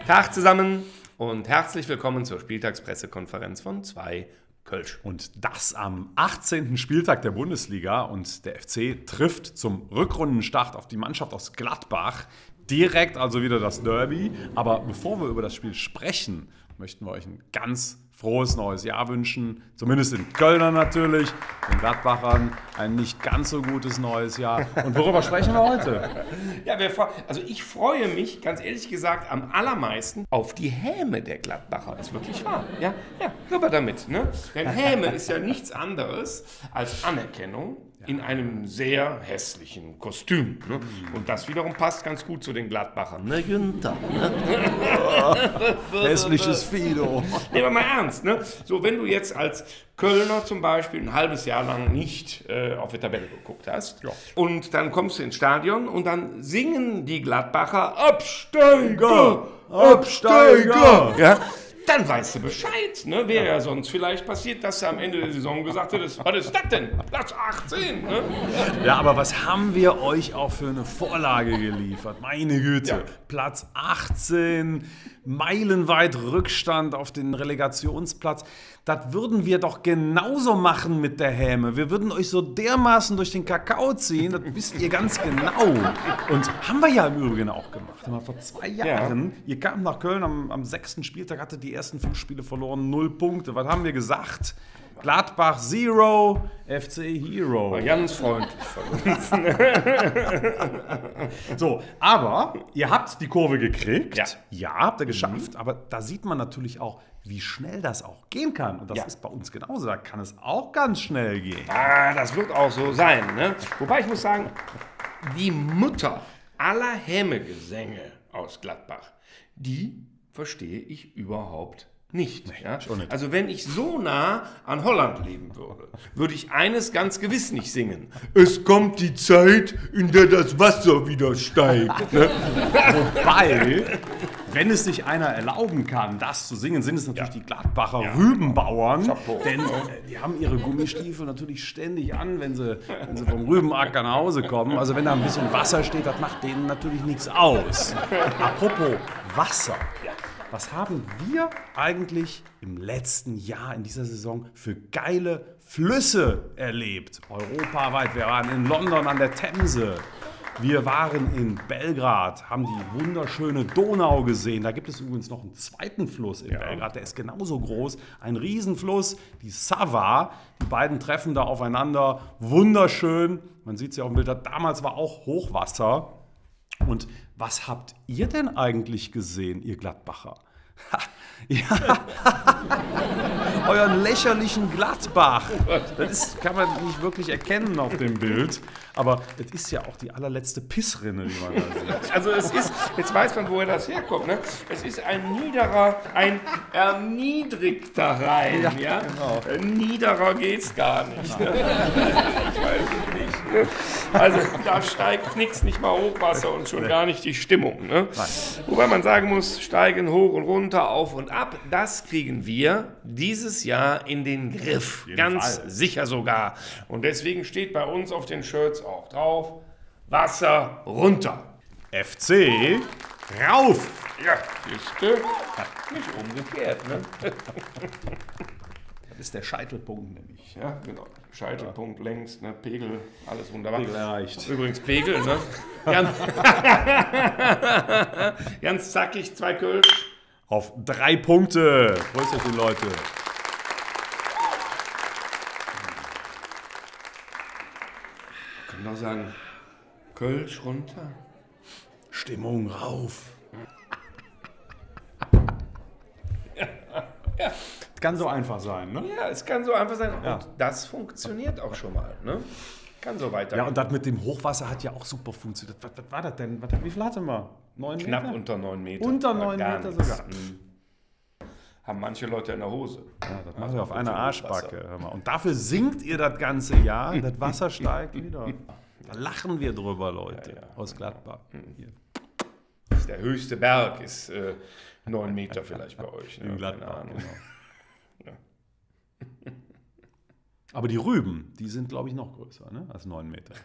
Tag zusammen und herzlich willkommen zur Spieltagspressekonferenz von 2 Kölsch. Und das am 18. Spieltag der Bundesliga und der FC trifft zum Rückrundenstart auf die Mannschaft aus Gladbach. Direkt also wieder das Derby. Aber bevor wir über das Spiel sprechen, möchten wir euch ein ganz frohes neues Jahr wünschen. Zumindest den Kölnern natürlich, den Gladbachern ein nicht ganz so gutes neues Jahr. Und worüber sprechen wir heute? Ja, also ich freue mich, ganz ehrlich gesagt, am allermeisten auf die Häme der Gladbacher. Das ist wirklich wahr. Ja, rüber damit. Ne? Denn Häme ist ja nichts anderes als Anerkennung in einem sehr hässlichen Kostüm. Ne? Und das wiederum passt ganz gut zu den Gladbachern. Ne, Günther? Ne? Hässliches Fido. Nehmen wir mal ernst. Ne? So, wenn du jetzt als Kölner zum Beispiel ein halbes Jahr lang nicht auf die Tabelle geguckt hast, und dann kommst du ins Stadion und dann singen die Gladbacher Absteiger, Absteiger. Ja? Dann weißt du Bescheid. Ne? Wäre ja sonst vielleicht passiert, dass du am Ende der Saison gesagt hättest, was ist das denn? Platz 18. Ne? Ja, aber was haben wir euch auch für eine Vorlage geliefert? Meine Güte. Ja. Platz 18, meilenweit Rückstand auf den Relegationsplatz. Das würden wir doch genauso machen mit der Häme. Wir würden euch so dermaßen durch den Kakao ziehen, das wisst ihr ganz genau. Und haben wir ja im Übrigen auch gemacht. Vor 2 Jahren, ihr kamt nach Köln am 6. Spieltag, hatte die ersten 5 Spiele verloren, 0 Punkte. Was haben wir gesagt? Gladbach 0, FC Hero. War ganz freundlich von uns. So, aber ihr habt die Kurve gekriegt. Ja, habt ihr geschafft. Aber da sieht man natürlich auch, wie schnell das auch gehen kann. Und das ist bei uns genauso. Da kann es auch ganz schnell gehen. Ah, das wird auch so sein. Ne? Wobei ich muss sagen, die Mutter aller Hämegesänge aus Gladbach, die verstehe ich überhaupt nicht. Ja? Nicht. Also wenn ich so nah an Holland leben würde, würde ich eines ganz gewiss nicht singen. Es kommt die Zeit, in der das Wasser wieder steigt. Ne? Wobei, wenn es sich einer erlauben kann, das zu singen, sind es natürlich die Gladbacher Rübenbauern. Chapeau. Denn die haben ihre Gummistiefel natürlich ständig an, wenn sie vom Rübenacker nach Hause kommen. Also wenn da ein bisschen Wasser steht, das macht denen natürlich nichts aus. Apropos Wasser. Was haben wir eigentlich im letzten Jahr in dieser Saison für geile Flüsse erlebt? Europaweit, wir waren in London an der Themse, wir waren in Belgrad, haben die wunderschöne Donau gesehen. Da gibt es übrigens noch einen zweiten Fluss in Belgrad, der ist genauso groß, ein Riesenfluss, die Sava. Die beiden treffen da aufeinander, wunderschön. Man sieht es ja auch im Bild, damals war auch Hochwasser. Und was habt ihr denn eigentlich gesehen, ihr Gladbacher? Euren lächerlichen Gladbach. Das kann man nicht wirklich erkennen auf dem Bild. Aber es ist ja auch die allerletzte Pissrinne, die man da sieht. Also es ist, jetzt weiß man, woher das herkommt. Ne? Es ist ein erniedrigter Rhein. Ja? Genau. Niederer geht's gar nicht. Ne? Ich weiß es nicht. Ne? Also da steigt nichts, nicht mal Hochwasser und schon gar nicht die Stimmung. Ne? Wobei man sagen muss, steigen hoch und runter, auf und ab, das kriegen wir dieses Jahr in den Griff. Ganz sicher sogar. Und deswegen steht bei uns auf den Shirts auch drauf, Wasser runter. FC rauf. Ja, siehste, nicht umgekehrt. Ne? Das ist der Scheitelpunkt nämlich. Ja, genau. Scheitelpunkt längs, ne? Pegel, alles wunderbar. Pegel erreicht. Übrigens Pegel, ne? Ganz zackig, 2 Kölsch. Auf 3 Punkte. Grüß euch die Leute. Wir können doch sagen, Kölsch runter. Stimmung rauf. Ja. Kann so einfach sein, ne? Ja, es kann so einfach sein. Und das funktioniert auch schon mal, ne? Kann so weitergehen. Ja, und das mit dem Hochwasser hat ja auch super funktioniert. Was war das denn? Wie viel hatten wir? 9 Meter? Knapp unter 9 Meter. Unter 9 Meter sogar. Haben manche Leute in der Hose. Ja, das macht ihr auf einer Arschbacke. Und dafür singt ihr das ganze Jahr. Das Wasser steigt wieder. Da lachen wir drüber, Leute, aus Gladbach. Hier. Der höchste Berg ist 9 Meter vielleicht bei euch. Ne? In Gladbach, Keine Ahnung. genau. Aber die Rüben, die sind, glaube ich, noch größer, ne? Als 9 Meter.